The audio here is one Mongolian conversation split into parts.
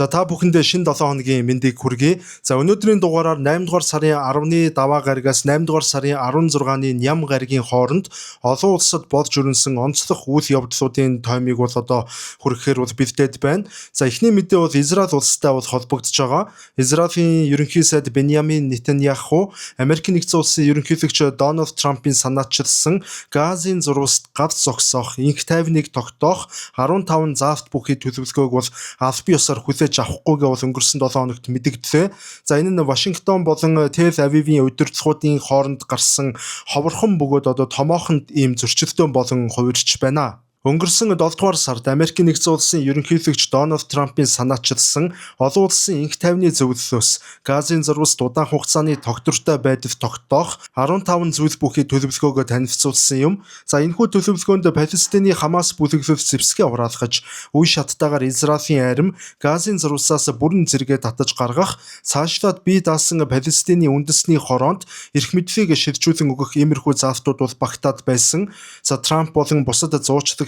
За та бүхэндээ шинэ 7 хоногийн мэндийг хүргэе. За өнөөдрийн дугаараар 8 дугаар сарын 10-ны даваа гаригаас 8 дугаар сарын 16-ны ням гаригийн хооронд олон улсад болж өрнсөн онцлог үйл явдлуудын тоймыг бол одоо хүргэхээр бол бэлдээд байна. За эхний мэдээ бол Израиль улстай бол холбогдож байгаа. Израилийн ерөнхий сайд Беньямин Нетаньяху Америкийн нэгдсэн улсын ерөнхийлөгч Дональд Трампын санаачилсан Газын зурваст гав зогсоох, инх тайвныг тогтоох 15 заавт бүхий төлөвлөгөөг бол аль бие ёсоор хүлээж авахгүйгээ бол өнгөрсөн 7 хоногт мэдэгдлээ. За энэ нь Вашингтон болон Тель Авивын удирдлагуудын хооронд гарсан ховорхон бөгөөд одоо томоохонд ийм зөрчилдөөн болон хувирч байна. Өнгөрсөн 7 дугаар сард Америкийн нэгдсэн улсын ерөнхийлөгч Дональд Трампын санаачилсан олон улсын инх тайвны зөвлөлөөс Газын зурваст удаан хугацааны тогтвортой байдал тогтоох 15 зүйл бүхий төлөвлөгөөгөө танилцуулсан юм. За энэхүү төлөвлөгөөнд Палестины Хамас бүлэглэл зэвсгээ хураалгаж, үе шаттайгаар Израилийн арим Газын зурвасаас бүрэн зэрэгэ татаж гаргах, цаашлаад бие даасан Палестины үндэсний хороонд эрх мэдлийг шилжүүлэн өгөх иймэрхүү заалтууд бол багтаад байсан. За Трамп болон бусад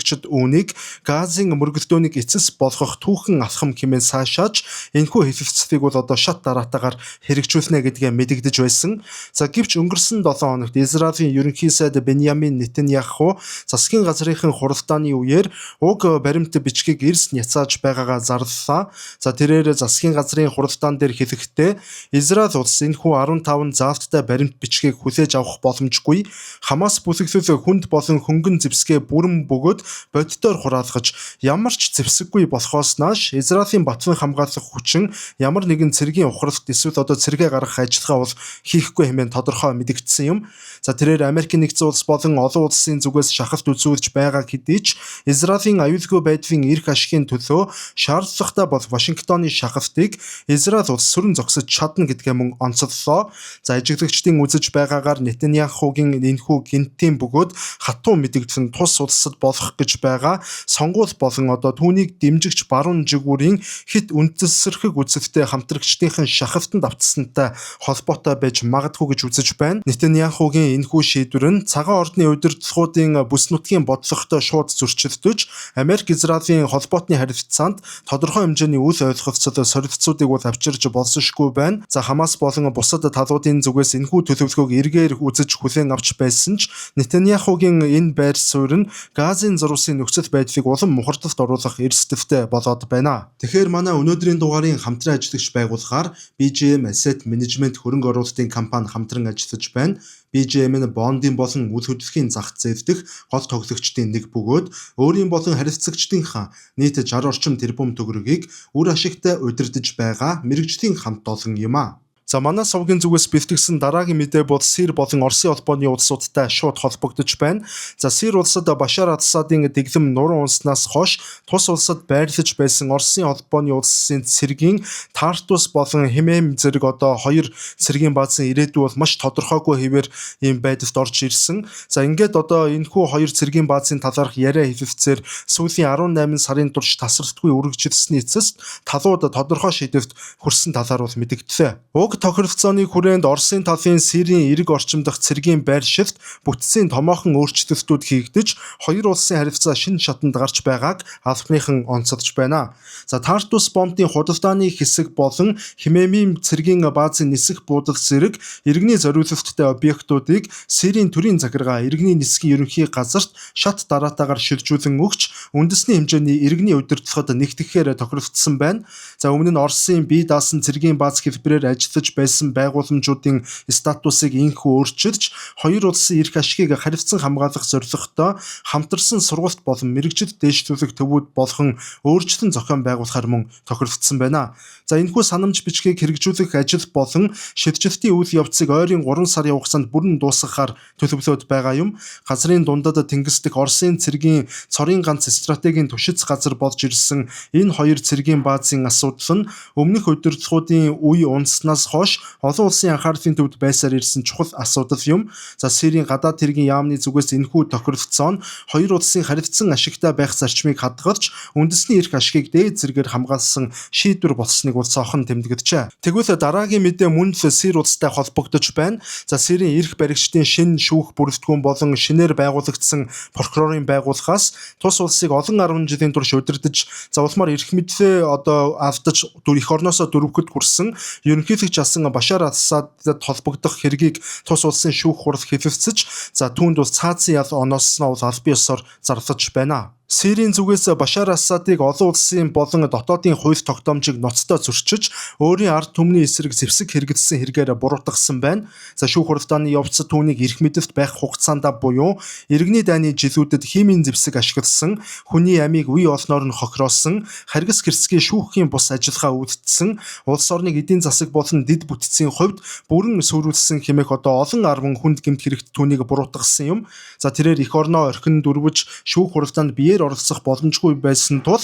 зуучлагчид үүнийг Газын мөргөлдөөнийг эцэс болгох түүхэн алхам хэмээн сайшааж энэхүү хэлэлцлийг бол одоо шат дараатаагаар хэрэгжүүлнэ гэдгээ мэдэгдэж байсан. За гэвч өнгөрсөн 7 хоногт Израилийн ерөнхий сайд Беньямин Нетаньяху засгийн газрынхын хуралдааны үеэр уг баримт бичгийг эрс няцааж байгаагаа зарлалаа. За тэрээр засгийн газрын хуралдаан дээр хэлэхдээ Израиль улс энэхүү 15 заалттай баримт бичгийг хүлээж авах боломжгүй. Хамас бүлэглэл хүнд болон хөнгөн зэвсгээ бүрэн бөгөөд бодитоор хураалгаж ямар ч зэвсэггүй болохоос нааш Израилийн батлан хамгаалах хүчин ямар нэгэн цэргийн ухралт эсвэл одоо цэргээ гаргах ажиллагаа бол хийхгүй хэмээн тодорхой мэдэгдсэн юм. За тэрээр Америкийн нэгдсэн улс болон олон улсын зүгээс шахалт үзүүлж байгаа хэдий ч Израилийн аюулгүй байдлын эрх ашигын төлөө шаардлагатай бол Вашингтоны шахалтыг Израиль улс сүрэн зогсож чадна гэдгээ мөн онцоллоо. За ажиглагчдын үзэж байгаагаар Нетаньяхугийн энэхүү гинтийн бөгөөд хатуу мэдэгдсэн тус улсад болох гэж байгаа сонгуул болон одоо түүнийг дэмжигч баруун жигүүрийн хит үндэслэрхэг үзэлтэй хамтрагчдын шахалтанд автсантай холбоотой байж магадгүй гэж үзэж байна. Нетаньяхугийн энэхүү шийдвэр нь цагаан ордны удирдлагуудын бүс нутгийн бодлоготой шууд зөрчилдөж Америк Израилийн холбоотны харилцаанд тодорхой хэмжээний үл ойлголцол сорилцуудыг бол авчирч болсоншгүй байна. За Хамас болон бусад талуудын зүгээс энэхүү төлөвлөгөөг эргээр үзэж хүлээн авч байсан ч Нетаньяхугийн энэ байр суурь нь Газын зурвасын нөхцөл байдлыг улам мухардалд оруулах эрсдэлтэй болоод байна. Тэгэхээр манай өнөөдрийн дугаарын хамтран ажиллагч байгууллагаар BGM Asset Management хөрөнгө оруулалтын компани хамтран ажиллаж байна. BGM нь бондын болон үйл хөдлөлийн зах зээл дэх гол тоглогчдын нэг бөгөөд өөрийн болон харилцагчдынхаа нийт 60 орчим тэрбум төгрөгийг үр ашигтай удирдах байгаа мэрэгжлийн хамт олон юм а. За манай сувгийн зүгээс бэлтгэсэн дараагийн мэдээ бол Сир болон Оросын холбооны улсуудтай шууд холбогдож байна. За Сир улсад Башар ал-Асадын дэглэм нуруу унснаас хойш тус улсад байрлаж байсан Оросын холбооны улсын цэргийн Тартус болон Хэмэм зэрэг одоо хоёр цэргийн баазын ирээдүй бол маш тодорхойгүй хэвээр ийм байдалд орж ирсэн. За ингээд одоо энэхүү хоёр цэргийн баазын талаарх яриа хэлэлцээр сүүлийн 18 сарын турш тасралтгүй үргэлжилсэний эцэст талууд тодорхой шийдвэрт хүрсэн талаар бол мэдэгдлээ. Уг тохиролцооны хүрээнд Оросын талын Сирийн эрэг орчим дахь цэргийн байршилт бүтцийн томоохон өөрчлөлтүүд хийгдэж хоёр улсын харилцаа шинэ шатанд гарч байгааг албаныхан онцолж байна. За Тартус бомбын худалдааны хэсэг болон Хэмэмийн цэргийн баазын нисэх буудал зэрэг иргэний зориулалттай объектуудыг Сирийн төрийн захиргаа иргэний нисгийн ерөнхий газарт шат дараатаагаар шилжүүлэн өгч үндэсний хэмжээний иргэний удирдлагад нэгтгэхээр тохиролцсон байна. За өмнө нь Оросын бие даасан цэргийн бааз хэлбэрээр ажиллаж байсан байгууламжуудын статусыг инхүү өөрчилж хоёр улсын эрх ашигыг харилцан хамгаалах зорилготой хамтарсан сургалт болон мэрэгжил дэвшлүүлэх төвүүд болгон өөрчлөлт зохион байгуулахаар мөн тохиролцсон байна. За энэхүү санамж бичгийг хэрэгжүүлэх ажил болон шилжилтийн үйл явцыг ойрын 3 сарын хугацаанд бүрэн дуусгахаар төлөвлөд байгаа юм. Газрын дундад тэнгисдэх Оросын цэргийн цорын ганц стратегийн түшиц газар болж ирсэн энэ хоёр цэргийн баазын асуудал нь өмнөх удирдлагуудын үе унснаас хойш олон улсын анхаарлын төвд байсаар ирсэн чухал асуудал юм. За Сирийн гадаад хэргийн яамны зүгээс энэхүү тохиролцоо нь хоёр улсын харилцан ашигтай байх зарчмыг хадгалж үндэсний эрх ашигыг дээд зэргээр хамгаалсан шийдвэр болсныг улсоохон тэмдэглэжээ. Тэгвэл дараагийн мэдээ мөн л Сир улстай холбогдож байна. За Сирийн эрх баригчдын шинэ шүүх бүрэлдэхүүн болон шинээр байгуулагдсан прокурорын байгууллагаас тус улсыг олон 10 жилийн турш удирдах улмаар эрх мэдлээ алдаж эх орноосоо дөрөвгөд хүрсэн ерөнхийлөгч асан Башар Асадад холбогдох хэргийг тус улсын шүүх хурал хэлэлцэж түүнд бол цаазын ял оноосноо бол аль бие ёсоор зарлаж байна. Сирийн зүгээс Башар Асадыг олон улсын болон дотоодын хууль тогтоомжийг ноцтой зөрчиж, өөрийн ард түмний эсрэг зэвсэг хэрэгжилсэн хэрэгээр буруутгасан байна. Шүүх хуралдааны явц түүнийг эрх мэдэлд байх хугацаанд буюу иргэний дайны жилүүдэд химийн зэвсэг ашигласан, хүний амийг үе олноор нь хохироосон, харгас гэрцгийн шүүхийн бус ажиллагаа үйлдсэн, улс орныг эдийн засаг болон дэд бүтцийн хувьд бүрэн сөрүүлсэн хэмээх олон 10 хүнд гэмт хэрэгт түүнийг буруутгасан юм. Тэрээр эх орноо орхин дүрвэж шүүх хуралдаанд биеэр оролцох боломжгүй байсан тул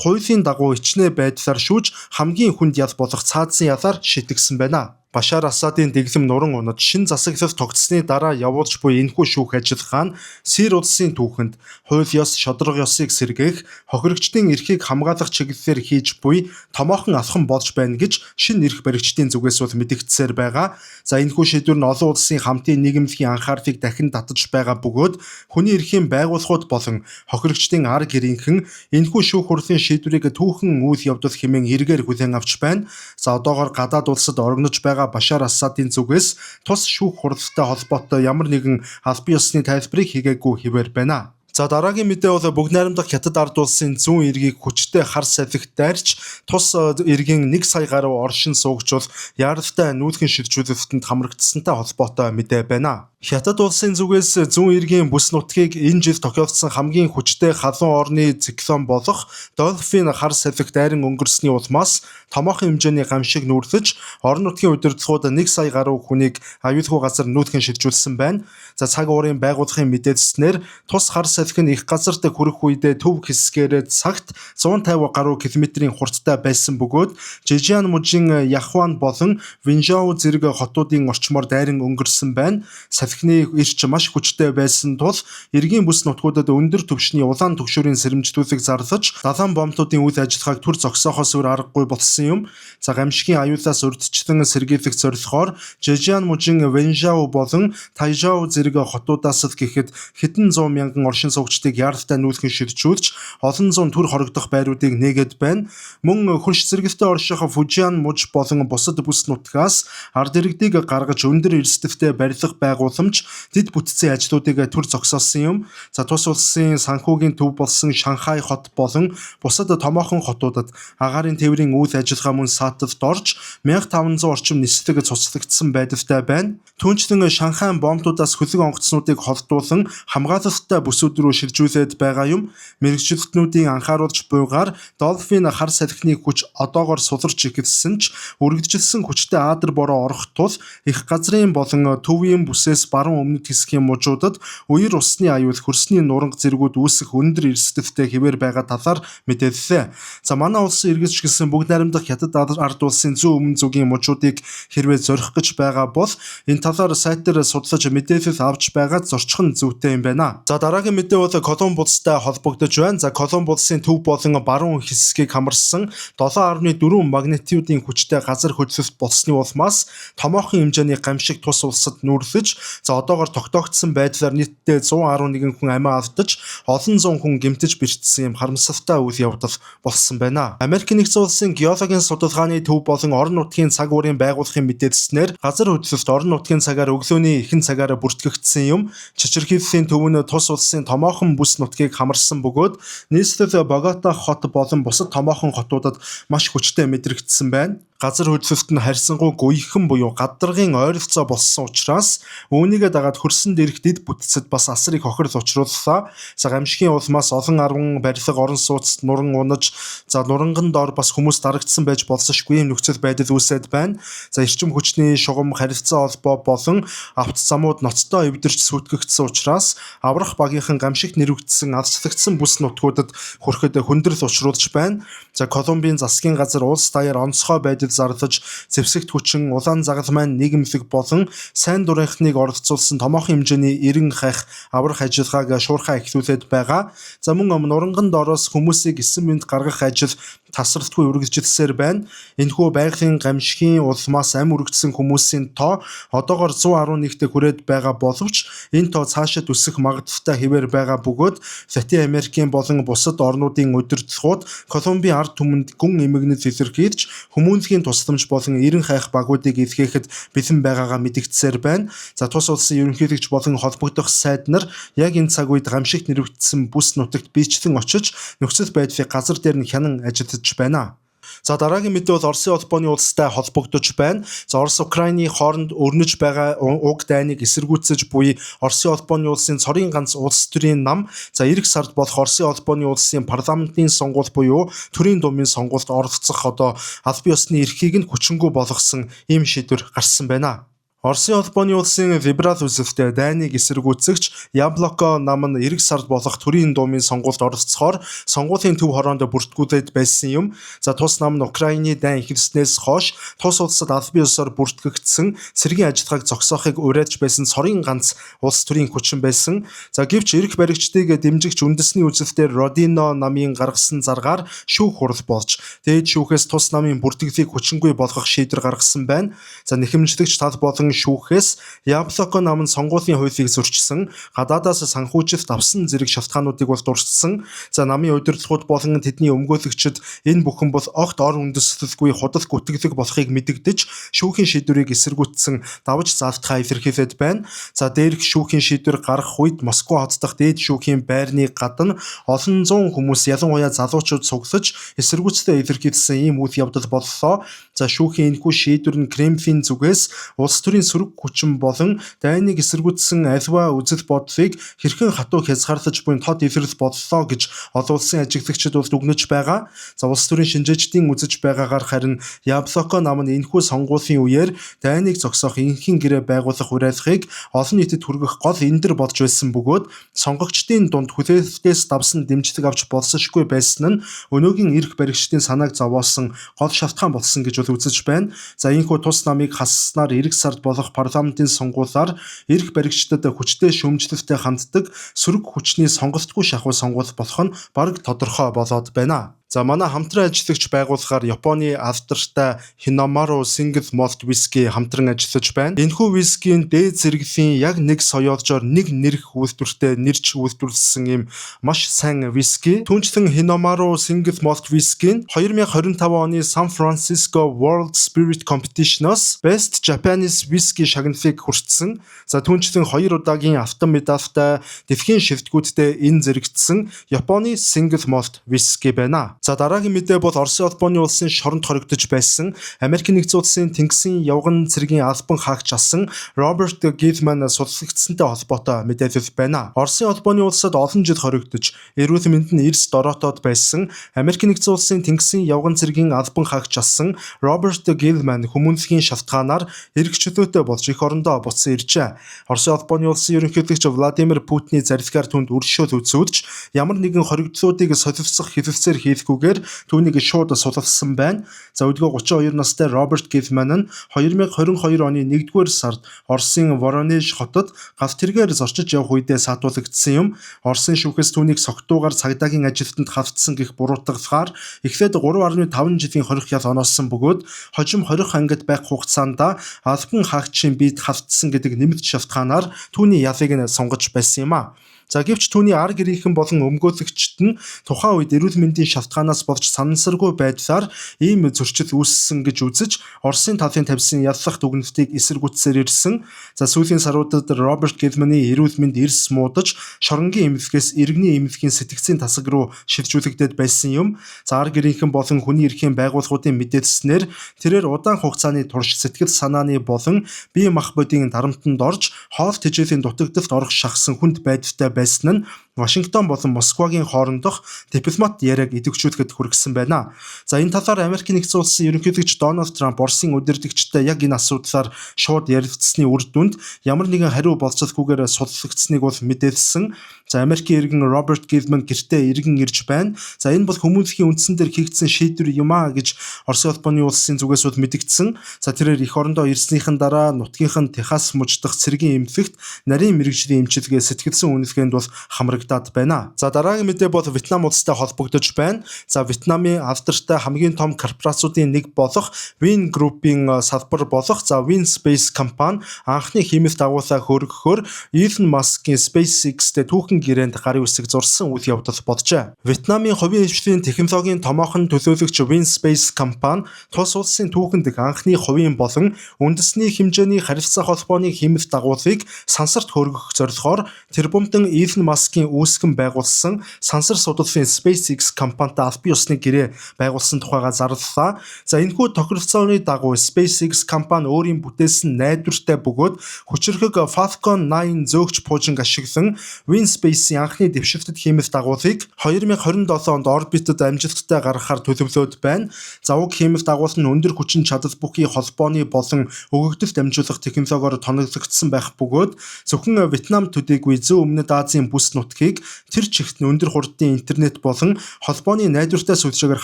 хуулийн дагуу ичнэ байдлаар шүүж хамгийн хүнд ял болох цаазын ялаар шийдэгсэн байна. Башар Асадын дэглэм нуран унаж шин засаглал тогтсны дараа явуулж буй энэхүү шүүх ажиллагаа нь Сир улсын түүхэнд хууль ёс, шодрог ёсыг сэргээх, хохирогчдын эрхийг хамгаалах чиглэлээр хийж буй томоохон алхам болж байна гэж шинэ эрх баригчдын зүгээс бол мэдэгдсээр байгаа. Энэхүү шийдвэр нь олон улсын хамтын нийгэмлэгийн анхаарлыг дахин татаж байгаа бөгөөд хүний эрхийн байгууллагууд болон хохирогчдын ар гэрийнхэн энэхүү шүүх хурлын шийдвэрийг түүхэн үйл явдал хэмээн эргээр хүлээн авч байна. Одоогоор гадаад улсад орогнож байгаа Башар Асадын зүгээс тус шүүх хуралтай холбоотой ямар нэгэн аль бие ёсны тайлбарыг хийгээгүй хэвээр байна. Дараагийн мэдээ бол бүгд найрамдах Хятад ард улсын зүүн эргийг хүчтэй хар салхит дайрч тус эргийн 1 сая гаруй оршин суугчвал яаралтай нүүлгэн шилжүүлэлтэнд хамрагдсантай холбоотой мэдээ байна. Хятад улсын зүгээс зүүн эргийн бүс нутгийг энэ жил тохиолдсон хамгийн хүчтэй халуун орны циклон болох Долфин хар салхит дайран өнгөрсний улмаас томоохон хэмжээний гамшиг нүүрлэж орон нутгийн удирдлагууд 1 сая гаруй хүнийг аюулгүй газар нүүлгэн шилжүүлсэн байна. Цаг уурын байгууллагын мэдээлснээр тус хар салхи нь их газарт хүрэх үедээ төв хэсгээр цагт 150 гаруй километрийн хурдтай байсан бөгөөд Жижиан мужийн Яхван болон Винжоу зэрэг хотуудын орчмоор дайран өнгөрсөн байна. Салхины эрч маш хүчтэй байсан тул эргийн бүс нутгуудад өндөр түвшний улаан түгшүүрийн сэрэмжлүүлэг зарлаж далайн бомбуудын үйл ажиллагааг түр зогсоохоос өөр аргагүй болсон юм. Гамшигын аюулаас урьдчилан сэргийлэх зорилгоор Жижиан мужийн Винжоу болон Тайжоу зэрэг хотуудаас л гэхэд хэдэн 100 мянган оршин суугчдыг яаралтай нүүлгэн шилжүүлж олон зуун түр хорогдох байруудыг нээгээд байна. Мөн хөрш зэрэгтэй орших Фужиан муж болон бусад бүс нутгаас ард иргэдийг гаргаж өндөр эрсдэлтэй барилга байгууламж дэд бүтцийн ажлуудыг түр зогсоосон юм. Тус улсын санхүүгийн төв болсон Шанхай хот болон бусад томоохон хотуудад агаарын тээврийн үйл ажиллагаа мөн сааталд орж 1500 орчим нислэг цуцлагдсан байдалтай байна. Түүнчлэн Шанхай бомбуудаас хөлөг онгоцнуудыг холдуулан хамгаалалттай бүсүүд рүү шилжүүлээд байгаа юм. Мэргэжилтнүүдийн анхааруулж буйгаар Долфин хар салхины хүч одоогоор суларч эхэлсэн ч үргэлжилсэн хүчтэй аадар бороо орох тул их газрын болон төвийн бүсээс баруун өмнөд хэсгийн мужуудад үер усны аюул хөрсний нуранг зэргүүд үүсэх өндөр эрсдэлтэй хэвээр байгаа талаар мэдээллээ. Манай улсын иргэдч гэсэн бүгд найрамдах Хятад ард улсын зүүн өмнө зүгийн мужуудыг хэрвээ зорих гэж байгаа бол энэ талаар сайт дээр судлаж мэдээлэл авч байгаад зорчих нь зүйтэй юм байна. Дараагийн мэдээ бол Колумб улстай холбогдож байна. Колумб улсын төв болон баруун хэсгийг хамарсан 7.4 магнитудын хүчтэй газар хөдлөлт болсны улмаас томоохон хэмжээний гамшиг тус улсад нүүрлэж одоогоор тогтоогдсон байдлаар нийтдээ 111 хүн амиа алдаж олон зуун хүн гэмтэж бэртсэн юм харамсалтай үйл явдал болсон байна. Америк нэгдсэн улсын геологийн судалгааны төв болон орон нутгийн цаг уурын байгууллагын мэдээлснээр газар хөдлөлт орон нутгийн цагаар өглөөний ихэнх цагаар бүртгэгдсэн юм. Чичирхийллийн төв нь тус улсын томоохон бүс нутгийг хамарсан бөгөөд нийслэл Богота хот болон бусад томоохон хотуудад маш хүчтэй мэдрэгдсэн байна. Газар хөдлөлт нь харьцангуй гүйхэн буюу гадаргын ойролцоо болсон учраас үүнийгээ дагаад хөрсөн дээрх дэд бүтцэд бас асрыг хохирол учрууллаа. Гамшигын улмаас олон 10 барилга орон сууцд нуран унаж нуранган доор бас хүмүүс дарагдсан байж болсошгүй юм нөхцөл байдал үүсээд байна. Эрчим хүчний шугам харилцаа холбоо болон авто замууд ноцтой эвдэрч сүтгэгдсэн учраас аврах багийнхан гамшигт нэрвэгдсэн алслагдсан бүс нутгуудад хүрэхэд хүндрэл учруулж байна. Колумбийн засгийн газар улс даяар онцгой байдал нийгэмлэгт зарлаж, зэвсэгт хүчин, улаан загал маань нийгэмлэг болон сайн дурынхныг оролцуулсан томоохон хэмжээний эрен хайх аврах ажиллагааг шуурхай эхлүүлээд байгаа. За мөн нуранган доороос хүмүүсийг эссэн мэнд гаргах ажил тасралтгүй үргэлжилсээр байна. Энэхүү байгалийн гамшигын улмаас ам үргэлжсэн хүмүүсийн тоо одоогоор 111-т хүрээд байгаа боловч энэ тоо цаашид өсөх магадлалтай хэвээр байгаа бөгөөд Латин Америкийн болон бусад орнуудын удирдлагууд Колумбийн ард түмэнд гүн эмгэнэл илэрхийлж хүмүүнлэгийн тусламж болон эрен хайх багуудыг илгээхэд бэлэн байгаагаа мэдэгдсээр байна. За тус улсын ерөнхийлөгч болон холбогдох сайд нар яг энэ цаг үед гамшигт нэрвэгдсэн бүс нутагт биечлэн очиж нөхцөл байдлыг газар дээр нь хянан ажиллаж байна. За дараагийн мэдээ бол Оросын холбооны улстай холбогдож байна. За Орос Украины хооронд өрнөж байгаа уг дайныг эсэргүүцэж буй Оросын холбооны улсын цорын ганц улс төрийн нам за эх сард болох Оросын холбооны улсын парламентын сонгуульд буюу төрийн думын сонгуульд оролцох аль бие усны эрхийг нь хүчингүй болгосон ийм шийдвэр гарсан байна. Оросын холбооны улсын либерал үзэлтэй дайныг эсэргүүцэгч Яблоко нам нь эх сард болох төрийн думын сонгуульд оролцохоор сонгуулийн төв хороонд бүртгүүлээд байсан юм. За тус нам нь Украины дайн эхэлснээс хойш тус улсад аль бие усаар бүртгэгдсэн цэргийн ажиллагааг зогсоохыг уриалж байсан цорын ганц улс төрийн хүчин байсан. За гэвч эрх баригчдыг дэмжигч үндэсний үзэлтээр Родино намын гаргасан заргаар шүүх хурал болж дээд шүүхээс тус намын бүртгэлийг хүчингүй болгох шийдвэр гаргасан байна. За нэхэмжлэгч тал болон шүүхээс Яблоко нам нь сонгуулийн хуулийг зөрчсөн, гадаадаас санхүүжилт авсан зэрэг шалтгаануудыг бол дурдсан. За намын удирдлагууд болон тэдний өмгөөлөгчид энэ бүхэн бол огт ор үндэслэлгүй худал гүтгэлэг болохыг мэдэгдэж шүүхийн шийдвэрийг эсэргүүцсэн давж заалтхаа илэрхийлээд байна. За дээрх шүүхийн шийдвэр гарах үед Москва хот дахь дээд шүүхийн байрны гадна олон зуун хүмүүс ялангуяа залуучууд цуглаж эсэргүүцлээ илэрхийлсэн ийм үйл явдал боллоо. За шүүхийн энэхүү шийдвэр нь Кремлийн зүгээс улс төрийн сөрөг хүчин болон дайныг эсэргүүцсэн альва үзэл бодлыг хэрхэн хатуу хязгаарлаж буй тод илрэл боллоо гэж олон улсын ажиглагчид бол дүгнэж байгаа. За улс төрийн шинжээчдийн үзэж байгаагаар харин Яблоко нам нь энэхүү сонгуулийн үеэр дайныг зогсоох энхийн гэрээ байгуулах уриалгыг олон нийтэд хүргэх гол эндэр болж байсан бөгөөд сонгогчдын дунд хүлээлтээс давсан дэмжлэг авч болсоншгүй байсан нь өнөөгийн эрх баригчдын санааг зовоосон гол шалтгаан болсон гэж бол үзэж байна. За энэхүү тус намыг хасснаар эх сард болох парламентын сонгуулиар эрх баригчдад хүчтэй шүүмжлэлтэй ханддаг сөрөг хүчний сонголтгүй шахуу сонгуул болох нь бараг тодорхой болоод байна. За манай хамтран ажиллагч байгууллагаар Японы алдартай Hinamaru Single Malt Whisky хамтран ажиллаж байна. Энэхүү вискийн дээд зэрэглэлийн яг нэг соёолжоор нэг нэрх үйлдвэртэй нэрч үйлдвэрлэсэн ийм маш сайн виски. Түүнчлэн Hinamaru Single Malt Whisky нь 2025 оны San Francisco World Spirit Competition-оос Best Japanese Whisky шагналыг хүртсэн. За түүнчлэн 2 удаагийн алтан медальтай дэлхийн шилдэгүүдтэй энэ зэрэгдсэн Японы Single Malt Whisky байна. За дараагийн мэдээ бол Оросын холбооны улсын шоронд хоригдож байсан Америкийн нэгдсэн улсын тэнгисийн явган цэргийн албан хаагч асан Роберт Гилман судлагдсантай холбоотой мэдээлэл байна. Оросын холбооны улсад олон жил хоригдож эрүүл мэнд нь эрс дороотоод байсан Америкийн нэгдсэн улсын тэнгисийн явган цэргийн албан хаагч асан Роберт Гилман хүмүүнлэгийн шалтгаанаар эргчлөөтэй болж эх орондоо буцсан иржээ. Оросын холбооны улсын ерөнхийлөгч Владимир Путиний зарилгаар түүнд өршөөл үзүүлж ямар нэгэн хоригдлуудыг солилцох хэлэлцээр хийлгүүгээр түүнийг шууд суллсан байна. За өдгөө 32 настай Роберт Гилман нь 2022 оны 1-р сард Оросын Воронеж хотод галт тэргээр зорчиж явах үедээ саатуулагдсан юм. Оросын шүүхээс түүнийг согтуугаар цагдаагийн ажилтнанд хавтсан гэх буруутгалахаар эхлээд 3.5 жилийн хорих ял оноосон бөгөөд хожим хорих ангид байх хугацаанд албан хаагчийн биед хавтсан гэдэг нэмэлт шалтгаанаар түүний ялыг нь сонгож байсан юм а. За гэвч түүний ар гэрийнхэн болон өмгөөлөгчд нь тухайн үед эрүүл мэндийн шалтгаанаас болж санамсаргүй байдлаар ийм зөрчил үүссэн гэж үзэж Оросын талын тавьсан яллах дүгнэлтийг эсэргүүцсээр ирсэн. За сүүлийн саруудад Роберт Гилманы эрүүл мэнд эрс муудаж шоронгийн эмнэлгээс иргэний эмнэлгийн сэтгцийн тасаг руу шилжүүлэгдээд байсан юм. За ар гэрийнхэн болон хүний эрхийн байгууллагуудын мэдээлснээр тэрээр удаан хугацааны турш сэтгэл санааны болон бие мах бодийн дарамтанд орж хоол тэжээлийн дутагдалд орох шахсан хүнд байдалтай байсан нь Вашингтон болон Москвагийн хоорондох дипломат яриаг идэвхжүүлэхэд хүргэсэн байна. За энэ талаар Америкийн нэгдсэн улсын ерөнхийлөгч Дональд Трамп Оросын удирдагчтай яг энэ асуудлаар шууд ярилцсны үр дүнд ямар нэгэн хариу болцолгүйгээр судлагдсныг бол мэдээлсэн. За Америкийн иргэн Роберт Гилман гэртээ иргэн ирж байна. За энэ бол хүмүүнлэхийн үндсэн дээр хийгдсэн шийдвэр юм аа гэж Оросын улбаны улсын зүгээс бол мэдгдсэн. За тэрээр эх орондоо ирснийхэн дараа нутгийнхан Техас мужидах цэргийн эмнэлэгт нарийн мэрэгжлийн эмчилгээ сэтгэлсэн үнэлгээнд бол хамрагдаад байна. За дараагийн мэдээ бол Вьетнам улстай холбогдож байна. За Вьетнамын алдартай хамгийн том корпорациудын нэг болох Win Group-ийн салбар болох за Win Space компани анхны хэмээх дагуулаа хөргөхөөр Elon Musk-ийн SpaceX-тэй түүхэн гэрээнд гарын үсэг зурсан үйл явдал боджээ. Вьетнамын хувийн хөгжлийн технологийн томоохон төлөөлөгч Win Space компани тус улсын түүхэнд анхны хувийн болон үндэсний хэмжээний харилцаа холбооны хэмээх дагуулыг сансарт хөргөх зорилгоор тэрбумтан Elon Musk-ийн үүсгэн байгуулсан сансар судлалын SpaceX компанитай аль бие усны гэрээ байгуулсан тухайга зарлалаа. За энэхүү тохиролцооны дагуу SpaceX компани өөрийн бүтээсэн найдвартай бөгөөд хүчирхэг Falcon 9 зөөгч пуужинг ашиглан Win Space-ийн анхны дэвшилтэд хиймэл дагуулыг 2027 онд орбитод амжилттай гаргахаар төлөвлөд байна. За уг хиймэл дагуул нь өндөр хүчин чадал бүхий холбооны болон өгөгдөлт дамжуулах технологиор тоноглогдсон байх бөгөөд зөвхөн Вьетнам төдийгүй зүүн өмнөд Азийн бүс нутгийг тэр чигт өндөр хурдын интернет болон холбооны найдвартай сүлжээгээр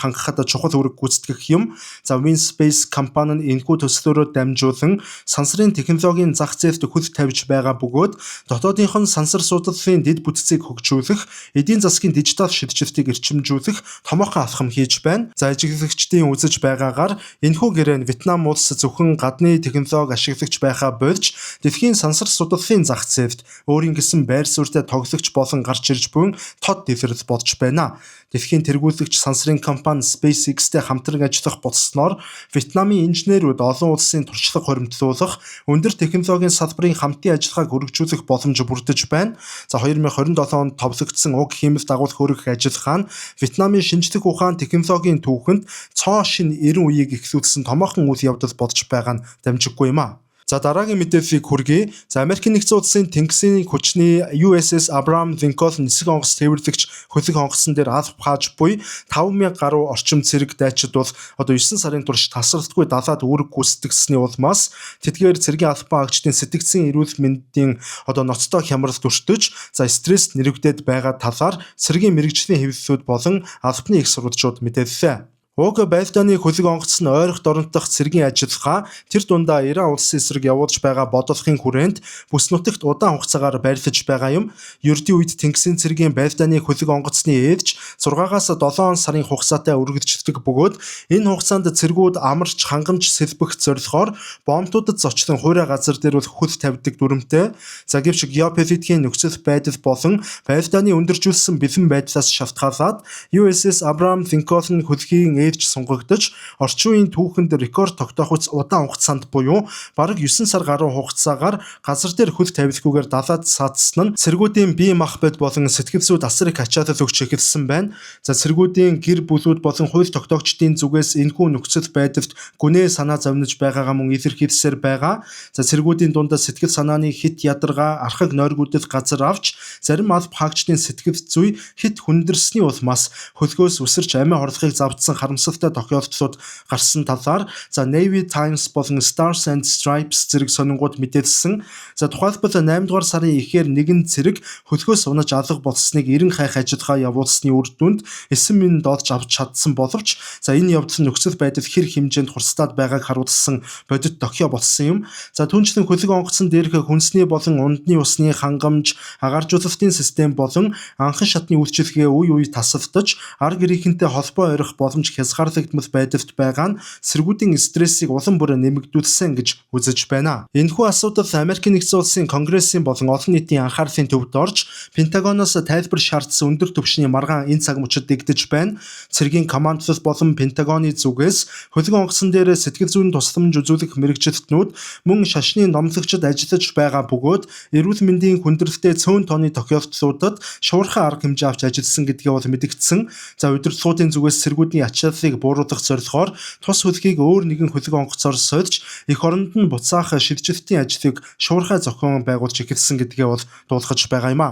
хангахад чухал үүрэг гүйцэтгэх юм. За Win Space компани нь энэхүү төслөөрөө дамжуулан сансрын технологийн зах зээлд хөл тавьж байгаа бөгөөд дотоодынхон сансар судлалын дэд бүтцийг хөгжүүлэх, эдийн засгийн дижитал шилжилтийг эрчимжүүлэх томоохон алхам хийж байна. За ажиглагчдын үзэж байгаагаар энэхүү гэрээ нь Вьетнам улс зөвхөн гадны технологи ашиглагч байхаа болж дэлхийн сансар судлалын зах зээлд өөрийн гэсэн байр суурьтай тоглогч болон гарч ирж буй тод дэлгэрэл болж байна. Дэлхийн тэргүүлэгч сансрын компани SpaceX-тэй хамтран ажиллах болсноор Вьетнамын инженерүүд олон улсын туршлага хуримтлуулах, өндөр технологийн салбарын хамтын ажиллагааг хөргөжүүлэх боломж бүрдэж байна. За 2027 онд товлогдсон уг хиймэл дагуулх хөргөх ажиллагаа нь Вьетнамын шинжлэх ухаан технологийн түүхэнд цоо шин 90 үеийг эхлүүлсэн томоохон үйл явдал болж байгаа нь дамжиггүй юм а. За дараагийн мэдээллийг хүргэе. За Америкийн нэгдсэн улсын тэнгисийн хүчний USS Abraham Lincoln нисэх онгоц тээвэрлэгч хөлөг онгоцсон дээр алх хааж буй 5000 гаруй орчим цэрэг дайчид бол одоо 9 сарын турш тасралтгүй далаад үүрэг гүйцэтгсэний улмаас тэдгээр цэргийн албан хаагчдын сэтгцийн эрүүл мэндийн одоо ноцтой хямралд өртөж за стресс нэрвэгдээд байгаа талаар цэргийн мэрэгжлийн хэвлэлүүд болон албаны их сурвалжууд мэдээллээ. Уг байлдааны хөлөг онгоц нь ойрох дорнотох цэргийн ажиллагаа тэр дундаа Иран улсын эсрэг явуулж байгаа бодлогын хүрээнд бүс нутагт удаан хугацаагаар байрлаж байгаа юм. Ердийн үед тэнгисийн цэргийн байлдааны хөлөг онгоцны ээлж 6-аас 7 сарын хугацаатай үргэлжлэдэг бөгөөд энэ хугацаанд цэргүүд амарч хангамж сэлбэх зорилгоор бомбуудад зочлон хуурай газар дээр бол хөл тавьдаг дүрмтэй. За гэвч геополитикийн нөхцөл байдал болон байлдааны өндөржүүлсэн бэлэн байдлаас шалтгаалаад USS Abraham Lincoln хөлгийн ээлж сунгагдаж орчин үеийн түүхэнд рекорд тогтоохуйц удаан хугацаанд буюу бараг 9 сар гаруй хугацаагаар газар дээр хөл тавилгүйгээр далаад саадсан нь цэргүүдийн бие махбод болон сэтгэл зүй тасрыг ачаалал өгч эхэлсэн байна. За цэргүүдийн гэр бүлүүд болон хууль тогтоогчдын зүгээс энэхүү нөхцөл байдалд гүнээ санаа зовниж байгаагаа мөн илэрхийлсээр байгаа. За цэргүүдийн дундаа сэтгэл санааны хит ядаргаа архаг нойргуудад газар авч зарим алба хаагчдын сэтгэл зүй хит хүндэрсний улмаас хөлгөөс үсэрч амиа хорлохыг завдсан харамсалтай тохиолдлууд гарсан талаар за Navy Times болон Stars and Stripes зэрэг сонингууд мэдээлсэн. За тухайлбал 8 дугаар сарын эхээр нэгэн цэрэг хөлгөөс унаж алга болсныг 90 хайх ажиллагаа явуулсны үр дүнд 9 минут олж авч чадсан боловч за энэ явдал нөхцөл байдал хэр хэмжээнд хурцлаад байгааг харуулсан бодит дохио болсон юм. За түүнчлэн хөлөг онгоцсон дээрх хүнсний болон ундны усны хангамж, агааржуулалтын систем болон анхан шатны үйлчилгээ үе үе тасалдаж ар гэрийнхэнтэй холбоо ойрох боломж хязгаарлагдмал байдалд байгаа нь цэргүүдийн стрессийг улам бүр нэмэгдүүлсэн гэж үзэж байна. Энэхүү асуудал Америкийн нэгдсэн улсын Конгрессийн болон олон нийтийн анхаарлын төвд орж Пентагоноос тайлбар шаардсан өндөр түвшний маргаан энэ цаг мөчид дэгдэж байна. Цэргийн командлал болон Пентагоны зүгээс хөлөг онгоцсон дээр сэтгэл зүйн тусламж үзүүлэх мэрэгчлэтнүүд мөн шашны номлогчид ажиллаж байгаа бөгөөд эрүүл мэндийн хүндрэлтэй цөөн тооны тохиолдлуудад шуурхай арга хэмжээ авч ажилласан гэдгээ бол мэдгдсэн. За удирдлагуудын зүгээс цэргүүдийн ачааллыг бууруулах зорилгоор тус хөлгийг өөр нэгэн хөлөг онгоцоор сольж эх оронд нь буцаах шилжилтийн ажлыг шуурхай зохион байгуулж эхэлсэн гэдгээ бол дуулгаж байгаа юм а.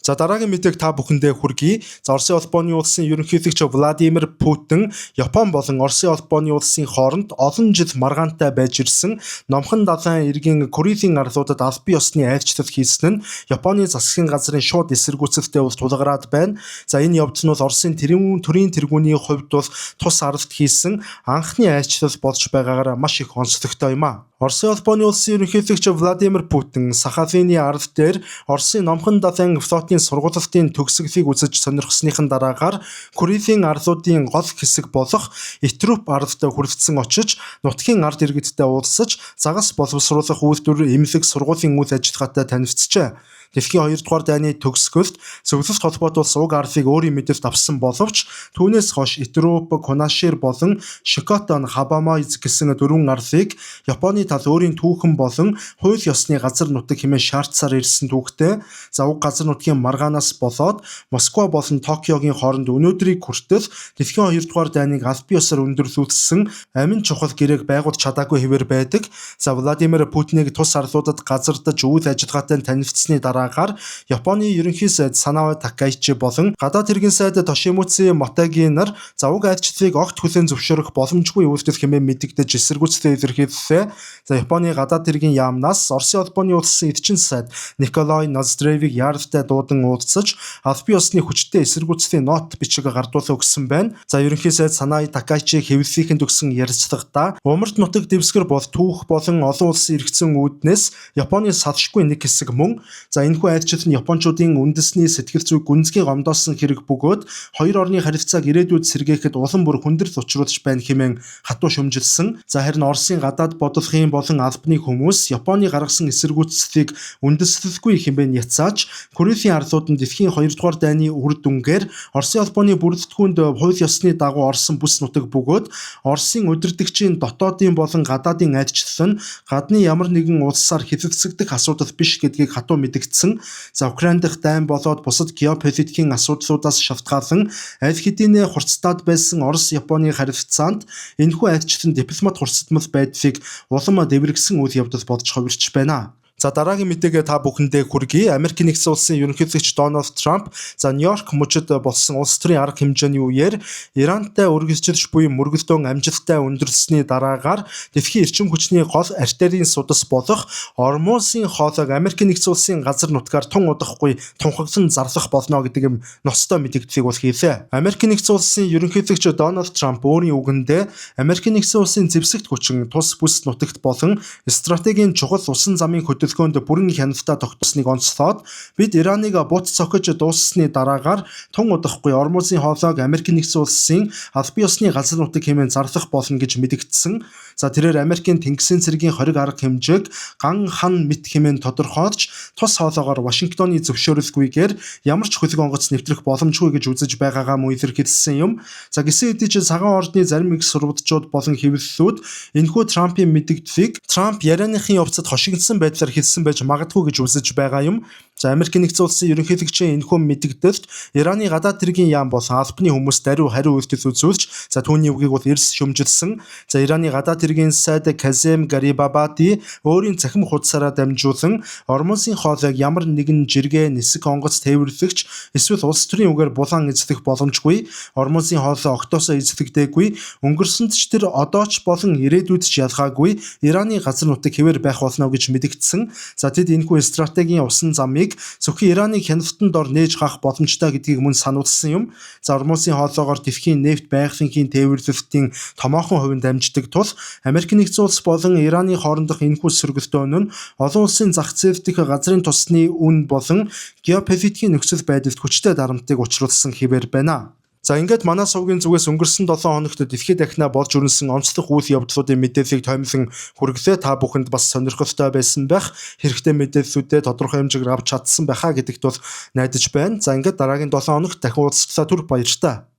За дараагийн мэдээг та бүхэндээ хүргэе. За Оросын улбооны улсын ерөнхийлөгч Владимир Путин Япон болон Оросын улбооны улсын хооронд олон жил маргаантай байж ирсэн номхон далайн эргийн Курилын арлуудад аль бие усны айлчлал хийсэн нь Японы засгийн газрын шууд эсэргүүцэлтэй бол тулгараад байна. За энэ явдал нь бол Оросын төрийн тэргүүний хувьд бол тус аралт хийсэн анхны айлчлал болж байгаагаар маш их онцлогтой юм а. Оросын улбооны улсын ерөнхийлөгч Владимир Путин Сахалины арал дээр Оросын номхон далайн флотын сургуулалтын төгсгөлийг үзэж сонирхсныхан дараагаар Курилын арлуудын гол хэсэг болох Этруп арлд хүрэлцэн очиж нутгийн ард иргэдтэй уулзаж загас боловсруулах үйлдвэр эмнэлэг сургуулийн үйл ажиллагаатай танилцжээ. Дэлхийн 2 дугаар дайны төгсгөлд зөвлөлт холбоот улс уг арлыг өөрийн мэдэлд авсан боловч түүнээс хойш Этруп, Конашир болон Шикотон, Хабама гэсэн дөрвөн арлыг Японы тал өөрийн түүхэн болон хууль ёсны газар нутаг хэмээн шаардсаар ирсэн түүхтэй. За уг газар нутгийн маргаанаас болоод Москва болон Токиогийн хооронд өнөөдрийг хүртэл дэлхийн 2 дугаар дайныг аль бие усаар өндөрлүүлсэн амин чухал гэрээг байгуулж чадаагүй хэвээр байдаг. За Владимир Путиныг тус арлуудад газардаж үйл ажиллагаатай танилцсны дараагаар Японы ерөнхий сайд Санао Такайчи болон гадаад хэргийн сайд Тошимуци Мотеги нар за уг айлчлалыг огт хүлээн зөвшөөрөх боломжгүй үйлдэл хэмээн мэдэгдэж эсэргүүцэлтэй илэрхийллээ. За Японы гадаад хэргийн яамнаас Оросын улбооны улсын эдчин сайд Николай Ноздревийг яаралтай дуудан уулзаж аль бие усны хүчтэй эсэргүүцлийн нот бичиг гардуулаа өгсөн байна. За ерөнхий сайд Санао Такайчи хэвлэлийнхэнд өгсөн ярилцлагада умард нутаг дэвсгэр бол түүх болон олон улсын эргэцэн үүднээс Японы салшгүй нэг хэсэг мөн. За энэхүү айлчлал нь Япончуудын үндэсний сэтгэл зүйг гүнзгий гомдоосон хэрэг бөгөөд хоёр орны харилцааг ирээдүйд сэргээхэд улам бүр хүндрэл учруулж байна хэмээн хатуу шөмжилсөн. За харин Оросын гадаад бодлогын болон албаны хүмүүс Японы гаргасан эсэргүүцлийг үндэслэлгүй хэмээн яцааж Курилын арлууд нь дэлхийн 2 дугаар дайны үр дүнгээр Оросын албаны бүрэлдэхүүнд хууль ёсны дагуу орсон бүс нутаг бөгөөд Оросын удирдагчийн дотоодын болон гадаадын айлчлал нь гадны ямар нэгэн улсаар хэвлэлцэгдэх асуудал биш гэдгийг хатуу мэдэгдсэн. За Украин дахь дайн болоод бусад геополитикийн асуудлуудаас шалтгаалan аль хэдийн хурцтаад байсан Орос-Японы харилцаанд энэхүү айлчлал нь дипломат хурцдмал байдлыг улам дэврэгсэн үйл явдал болж хувирч байна. За дараагийн мэдээгээ та бүхэндээ хүргэе. Америк нэгдсэн улсын ерөнхийлөгч Дональд Трамп за Нью-Йорк мужид болсон улс төрийн арга хэмжээний үеэр Ирантай үргэлжилж буй мөргөлдөөн амжилттай өндөрлсөний дараагаар дэлхийн эрчим хүчний гол артерийн судас болох Ормузын хоолойг Америк нэгдсэн улсын газар нутгаар тун удахгүй тунхаглан зарлах болно гэдэг юм ностой мэдээллийг бол хийлээ. Америк нэгдсэн улсын ерөнхийлөгч Дональд Трамп өөрийн үгэндээ Америк нэгдсэн улсын зэвсэгт хүчин тус бүс нутагт болон стратегийн чухал усан замын хөдөлгөөнд бүрэн хяналтаа тогтсныг онцлоод бид Ираныг бут цохиж дууссаны дараагаар тун удахгүй Ормузын хоолойг Америк нэгдсэн улсын аль бие усны газар нутаг хэмээн зарлах болно гэж мэдэгдсэн. За тэрээр Америкийн Тэнгисийн цэргийн хориг арга хэмжээг ган хан мэт хэмээн тодорхойлж тус хоолойгоор Вашингтоны зөвшөөрөлгүйгээр ямар ч хөлөг онгоц нэвтрэх боломжгүй гэж үзэж байгаагаа мөн илэрхийлсэн юм. За гисэн хэдий ч цагаан ордны зарим их сурвалжууд болон хэвлэлүүд энэхүү Трампын мэдэгдлийг Трамп ярианыхын явцад хошигдсан байдлаар хэлсэн байж магадгүй гэж үзэж байгаа юм. За Америк нэгдсэн улсын ерөнхийлөгчийн энэхүү мэдэгдэлд Ираны гадаад хэргийн яам болон албаны хүмүүс даруй хариу үйлдэл үзүүлж за түүний үгийг бол эрс шөмжилсөн. За Ираны гадаад хэргийн сайд Казем Гарибабади өөрийн цахим хуудасаараа дамжуулан Ормузын хоолойг ямар нэгэн жиргээ нисэх онгоц тээвэрлэгч эсвэл улс төрийн үгээр булан эзлэх боломжгүй. Ормузын хоолой октоосоо эзлэгдээгүй. Өнгөрсөнд ч тэр одоо ч болон ирээдүйд ч ялгаагүй Ираны газар нутаг хэвээр байх болно гэж мэдэгдсэн. За тэд энэхүү стратегийн усан замыг зөвхөн Ираныг хяналтанд ор нээж хаах боломжтой гэдгийг мөн сануулсан юм. За Ормузын хоолойгоор дэлхийн нефт байгалийн тээвэрлэлтийн томоохон хувинд дамждаг тул Америк нэгдсэн улс болон Ираны хоорондох энэхүү сөргөлдөөн нь олон улсын зах зээл дэх газрын тосны үн болон геополитикийн нөхцөл байдалд хүчтэй дарамтыг учруулсан хэвээр байна. За ингээд манай сувгийн зүгээс өнгөрсөн 7 хоногт дэлхийд дахинаа болж өрнсөн онцлог үйл явдлуудын мэдээллийг томилон хүргэлээ. Та бүхэнд бас сонирхолтой байсан байх. Хэрэгтэй мэдээллүүдээ тодорхой хэмжээгээр авч чадсан байхаа гэдэгт бол найдаж байна. За ингээд дараагийн 7 хоногт дахин уулзлаа. Түр баярлалаа.